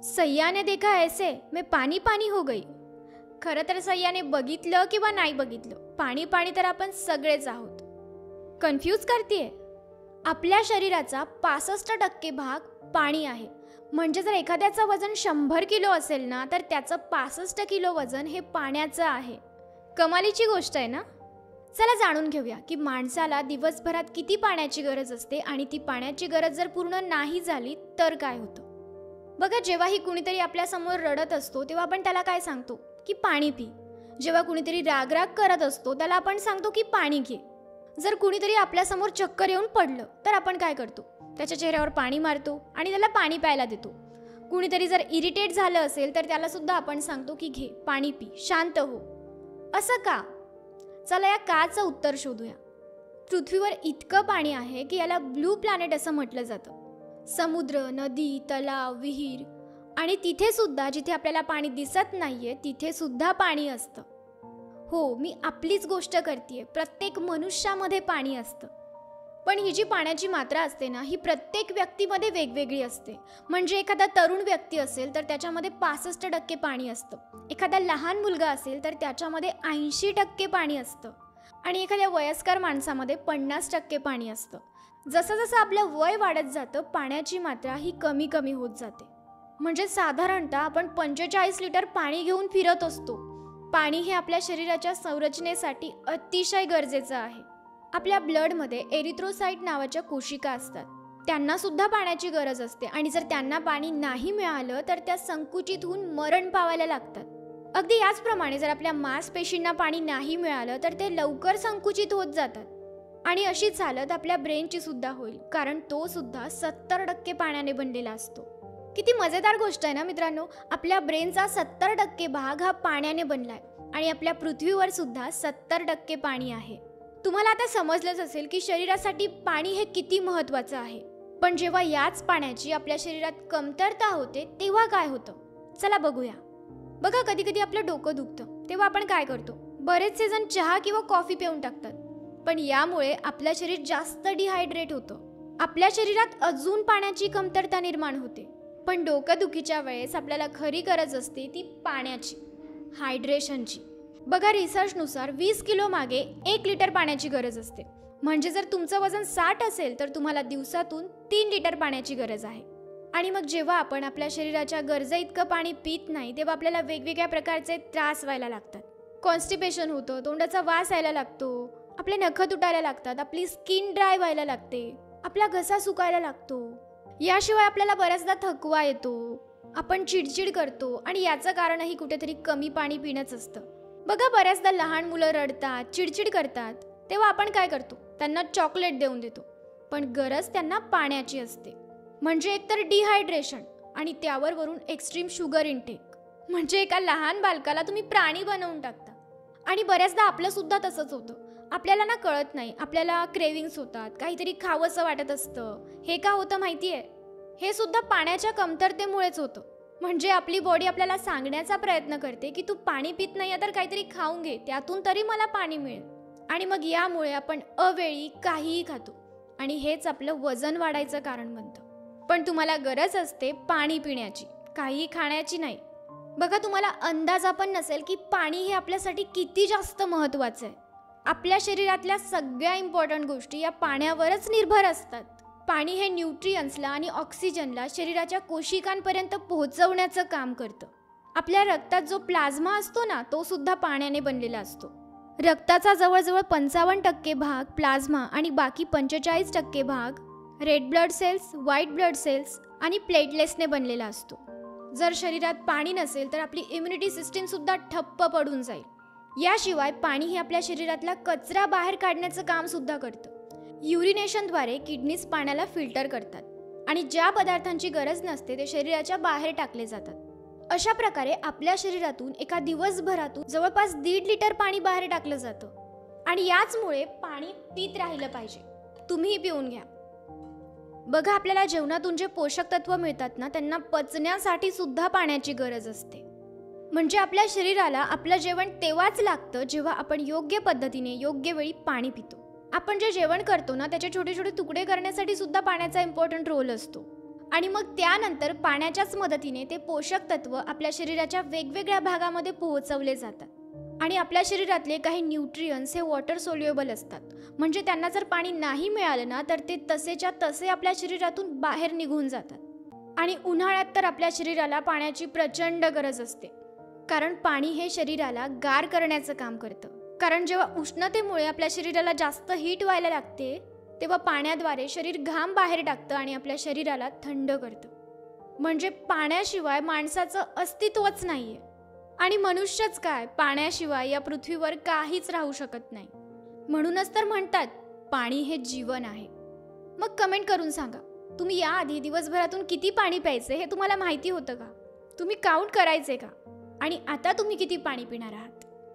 सैया ने देखा ऐसे मैं पानी पानी हो गई. खरं तर सैयाने बघितलं किंवा नाही बघितलं, पाणी पाणी तर आपण सगळेच आहोत. कन्फ्यूज करतीये. आपल्या शरीराचा 65% भाग पाणी आहे. म्हणजे जर एखाद्याचं वजन 100 किलो असेल ना, तर त्याचं 65 किलो वजन हे पाण्याचं आहे. कमालीची गोष्ट आहे ना. चला जाणून घेऊया की माणसाला दिवसभरात किती पाण्याची गरज असते आणि ती पाण्याची गरज जर पूर्ण नाही झाली तर काय होतं. बघा, जेव्हाही कुणीतरी आपल्यासमोर रडत असतो तेव्हा आपण त्याला काय सांगतो की पाणी पी. जेव्हा कुणीतरी रागराग करत असतो त्याला आपण सांगतो की पाणी घे. जर कुणीतरी आपल्यासमोर चक्कर येऊन पडलं तर आपण काय करतो, त्याच्या चेहऱ्यावर पाणी मारतो आणि त्याला पाणी प्यायला देतो. कुणीतरी जर इरिटेट झालं असेल तर त्याला सुद्धा आपण सांगतो की घे पाणी पी, शांत हो. असं का? चला या काचं उत्तर शोधूया. पृथ्वीवर इतकं पाणी आहे की याला ब्लू प्लॅनेट असं म्हटलं जातं. समुद्र, नदी, तलाव, विहीर आणि तिथे सुद्धा जिथे आपल्याला पाणी दिसत नाहीये तिथे सुद्धा पाणी असतं. हो, मी आपलीच गोष्ट करतेय. प्रत्येक मनुष्यामध्ये पाणी असतं. पण ही जी पाण्याची मात्रा असते ना, ही प्रत्येक व्यक्तीमध्ये वेगवेगळी असते. म्हणजे एखादा तरुण व्यक्ती असेल तर त्याच्यामध्ये 65% पाणी असतं. एखादा लहान मुलगा असेल तर त्याच्यामध्ये 80% पाणी असतं. आणि एखाद्या वयस्कर माणसामध्ये 50% पाणी असतं. जसं जसं आपलं वय वाढत जातं पाण्याची मात्रा ही कमी कमी होत जाते. म्हणजे साधारणतः आपण 45 लिटर पाणी घेऊन फिरत असतो. पाणी हे आपल्या शरीराच्या संरचनेसाठी अतिशय गरजेचं आहे. आपल्या ब्लडमध्ये एरिथ्रोसाइट नावाच्या कोशिका असतात. त्यांना सुद्धा पाण्याची गरज असते आणि जर त्यांना पाणी नाही मिळालं तर त्या संकुचित होऊन मरण पावायला लागतात. अगदी याचप्रमाणे जर आपल्या मांसपेशींना पाणी नाही मिळालं तर ते लवकर संकुचित होत जातात. आणि अशीच हालत आपल्या ब्रेनची सुद्धा होईल, कारण तो सुद्धा 70% पाण्याने बनलेला असतो. किती मजेदार गोष्ट आहे ना मित्रांनो. आपल्या ब्रेनचा 70% भाग हा पाण्याने बनलाय आणि आपल्या पृथ्वीवर सुद्धा 70% पाणी आहे. तुम्हाला आता समजलंच असेल की शरीरासाठी पाणी हे किती महत्त्वाचं आहे. पण जेव्हा याच पाण्याची आपल्या शरीरात कमतरता होते तेव्हा काय होतं, चला बघूया. बघा, कधी कधी आपलं डोकं दुखतं तेव्हा आपण काय करतो, बरेचसे जण चहा किंवा कॉफी पिऊन टाकतात. पण यामुळे आपलं शरीर जास्त डिहायड्रेट होतं. आपल्या शरीरात अजून पाण्याची कमतरता निर्माण होते. पण डोकंदुखीच्या वेळेस आपल्याला खरी गरज असते ती पाण्याची, हायड्रेशनची. बघा, रिसर्चनुसार 20 किलो मागे 1 लिटर पाण्याची गरज असते. म्हणजे जर तुमचं वजन 60 असेल तर तुम्हाला दिवसातून 3 लिटर पाण्याची गरज आहे. आणि मग जेव्हा आपण आपल्या शरीराच्या गरजे इतकं पाणी पित नाही तेव्हा आपल्याला वेगवेगळ्या प्रकारचे त्रास व्हायला लागतात. कॉन्स्टिपेशन होतं, तोंडाचा वास यायला लागतो, आपले नखं तुटायला लागतात, आपली स्किन ड्राय व्हायला लागते, आपला घसा सुकायला लागतो. याशिवाय आपल्याला बऱ्याचदा थकवा येतो, आपण चिडचिड करतो आणि याचं कारणही कुठेतरी कमी पाणी पिणंच असतं. बघा, बऱ्याचदा लहान मुलं रडतात, चिडचिड करतात तेव्हा आपण काय करतो, त्यांना चॉकलेट देऊन देतो. पण गरज त्यांना पाण्याची असते. म्हणजे एकतर डिहायड्रेशन आणि त्यावर वरून एक्स्ट्रीम शुगर इनटेक. म्हणजे एका लहान बालकाला तुम्ही प्राणी बनवून टाकता. आणि बऱ्याचदा आपलं सुद्धा तसंच होतं. आपल्याला ना कळत नाही, आपल्याला क्रेविंग्स होतात, काहीतरी खावंसं वाटत असतं. हे का होतं माहिती आहे? हे सुद्धा पाण्याच्या कमतरतेमुळेच होतं. म्हणजे आपली बॉडी आपल्याला सांगण्याचा प्रयत्न करते की तू पाणी पित नाही तर काहीतरी खाऊन घे, त्यातून तरी मला पाणी मिळेल. आणि मग यामुळे आपण अवेळी काहीही खातो आणि हेच आपलं वजन वाढायचं कारण बनतं. पण तुम्हाला गरज असते पाणी पिण्याची, काहीही खाण्याची नाही. बघा, तुम्हाला अंदाजा पण नसेल की पाणी हे आपल्यासाठी किती जास्त महत्त्वाचं आहे. आपल्या शरीरातल्या सगळ्या इम्पॉर्टंट गोष्टी या पाण्यावरच निर्भर असतात. पाणी हे न्यूट्रियन्सला आणि ऑक्सिजनला शरीराच्या कोशिकांपर्यंत पोहोचवण्याचं काम करतं. आपल्या रक्तात जो प्लाझ्मा असतो ना, तो सुद्धा पाण्याने बनलेला असतो. रक्ताचा जवळजवळ 55% भाग प्लाझ्मा आणि बाकी 45% भाग red blood cells, white blood cells आणि प्लेटलेट्सने बनलेला असतो. जर शरीरात पाणी नसेल तर आपली इम्युनिटी सिस्टीम सुद्धा ठप्प पडून जाईल. याशिवाय पाणी हे आपल्या शरीरातला कचरा बाहेर काढण्याचं काम सुद्धा करतं. युरिनेशनद्वारे किडनीज पाण्याला फिल्टर करतात आणि ज्या पदार्थांची गरज नसते ते शरीराच्या बाहेर टाकले जातात. अशा प्रकारे आपल्या शरीरातून एका दिवसभरातून जवळपास 1.5 लिटर पाणी बाहेर टाकलं जातं. आणि याचमुळे पाणी पित राहिलं पाहिजे. तुम्हीही पिऊन घ्या. बघा, आपल्याला जेवणातून जे पोषक तत्व मिळतात ना, त्यांना पचण्यासाठी सुद्धा पाण्याची गरज असते. म्हणजे आपल्या शरीराला आपलं जेवण तेव्हाच लागतं जेव्हा आपण योग्य पद्धतीने योग्य वेळी पाणी पितो. आपण जे जेवण करतो ना, त्याचे छोटे छोटे तुकडे करण्यासाठी सुद्धा पाण्याचा इम्पॉर्टंट रोल असतो. आणि मग त्यानंतर पाण्याच्याच मदतीने ते पोषक तत्व आपल्या शरीराच्या वेगवेगळ्या भागामध्ये पोहोचवले जातात आणि आपल्या शरीरातले काही न्यूट्रियन्स हे वॉटर सोल्युएबल असतात, म्हणजे त्यांना जर पाणी नाही मिळालं ना तर ते तसेच्या तसे आपल्या शरीरातून बाहेर निघून जातात। आणि उन्हाळ्यात तर आपल्या शरीराला पाण्याची प्रचंड गरज असते, कारण पाणी हे शरीराला गार करण्याचं काम करतं। कारण जेव्हा उष्णतेमुळे आपल्या शरीराला जास्त हीट व्हायला लागते तेव्हा पाण्याद्वारे शरीर घाम बाहेर टाकतं आणि आपल्या शरीराला थंड करतं। म्हणजे पाण्याशिवाय माणसाचं अस्तित्वच नाहीये आणि मनुष्यच काय, पाण्याशिवाय या पृथ्वीवर काहीच राहू शकत नाही। म्हणूनच तर म्हणतात पाणी हे जीवन आहे। मग कमेंट करून सांगा, तुम्ही याआधी दिवसभरातून किती पाणी प्यायचे हे तुम्हाला माहिती होतं का? तुम्ही काउंट करायचे का? आणि आता तुम्ही किती पाणी पिणार आहात?